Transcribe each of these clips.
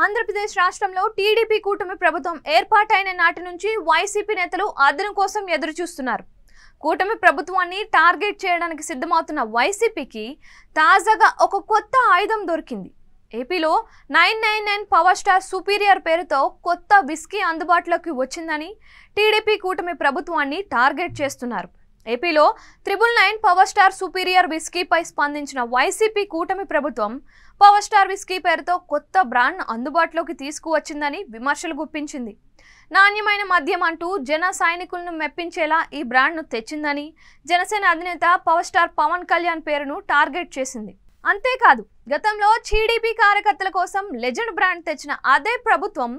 ఆంధ్రప్రదేశ్ రాష్ట్రంలో టీడీపీ కూటమి ప్రభుత్వం ఏర్పాటైన నాటి నుంచి వైసీపీ నేతలు అదనం కోసం ఎదురుచూస్తున్నారు. కూటమి ప్రభుత్వాన్ని టార్గెట్ చేయడానికి సిద్ధమవుతున్న వైసీపీకి తాజాగా ఒక కొత్త ఆయుధం దొరికింది. ఏపీలో 999 పవర్ స్టార్ సుపీరియర్ పేరుతో కొత్త విస్కీ అందుబాటులోకి వచ్చిందని టీడీపీ కూటమి ప్రభుత్వాన్ని టార్గెట్ చేస్తున్నారు. ఏపీలో 999 పవర్ స్టార్ సుపీరియర్ విస్కీపై స్పందించిన వైసీపీ కూటమి ప్రభుత్వం పవర్ స్టార్ విస్కీ పేరుతో కొత్త బ్రాండ్ అందుబాటులోకి తీసుకువచ్చిందని విమర్శలు గుప్పించింది. నాణ్యమైన మద్యం అంటూ జన సైనికులను మెప్పించేలా ఈ బ్రాండ్ను తెచ్చిందని జనసేన అధినేత పవర్ స్టార్ పవన్ కళ్యాణ్ పేరును టార్గెట్ చేసింది. అంతేకాదు, గతంలో టీడీపీ కార్యకర్తల కోసం లెజెండ్ బ్రాండ్ తెచ్చిన అదే ప్రభుత్వం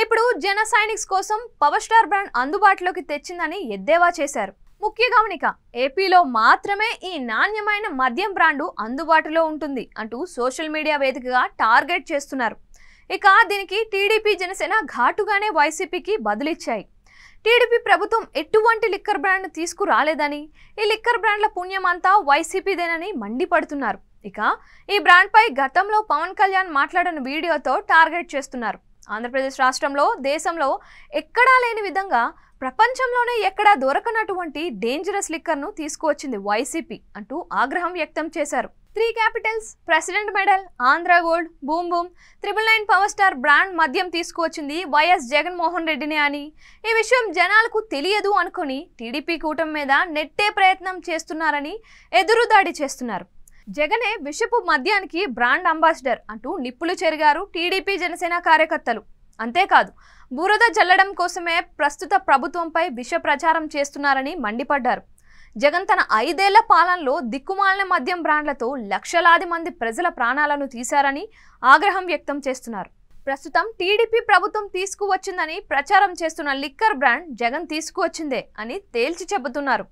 ఇప్పుడు జన సైనిక్స్ కోసం పవర్ స్టార్ బ్రాండ్ అందుబాటులోకి తెచ్చిందని ఎద్దేవా చేశారు. ముఖ్య గమనిక, ఏపీలో మాత్రమే ఈ నాణ్యమైన మద్యం బ్రాండు అందుబాటులో ఉంటుంది అంటూ సోషల్ మీడియా వేదికగా టార్గెట్ చేస్తున్నారు. ఇక దీనికి టీడీపీ జనసేన ఘాటుగానే వైసీపీకి బదులిచ్చాయి. టీడీపీ ప్రభుత్వం ఎటువంటి లిక్కర్ బ్రాండ్ తీసుకురాలేదని, ఈ లిక్కర్ బ్రాండ్ల పుణ్యం అంతా వైసీపీదేనని మండిపడుతున్నారు. ఇక ఈ బ్రాండ్పై గతంలో పవన్ కళ్యాణ్ మాట్లాడిన వీడియోతో టార్గెట్ చేస్తున్నారు. ఆంధ్రప్రదేశ్ రాష్ట్రంలో దేశంలో ఎక్కడా లేని విధంగా ప్రపంచంలోనే ఎక్కడా దొరకనటువంటి డేంజరస్ లిక్కర్ను తీసుకువచ్చింది వైసీపీ అంటూ ఆగ్రహం వ్యక్తం చేశారు. 3 Capitals, president medal, Andhra gold, boom boom, 999 power star brand మద్యం తీసుకువచ్చింది వైఎస్ జగన్మోహన్ రెడ్డినే అని, ఈ విషయం జనాలకు తెలియదు అనుకుని టీడీపీ కూటమి మీద నెట్టే ప్రయత్నం చేస్తున్నారని ఎదురుదాడి చేస్తున్నారు. జగనే విషపు మద్యానికి బ్రాండ్ అంబాసిడర్ అంటూ నిప్పులు చెరిగారు టీడీపీ జనసేన కార్యకర్తలు. అంతేకాదు, బురద జల్లడం కోసమే ప్రస్తుత ప్రభుత్వంపై విష ప్రచారం చేస్తున్నారని మండిపడ్డారు. జగన్ తన 5 ఏళ్ల పాలనలో దిక్కుమాలిన మద్యం బ్రాండ్లతో లక్షలాది మంది ప్రజల ప్రాణాలను తీశారని ఆగ్రహం వ్యక్తం చేస్తున్నారు. ప్రస్తుతం టీడీపీ ప్రభుత్వం తీసుకువచ్చిందని ప్రచారం చేస్తున్న లిక్కర్ బ్రాండ్ జగన్ తీసుకువచ్చిందే అని తేల్చి చెబుతున్నారు.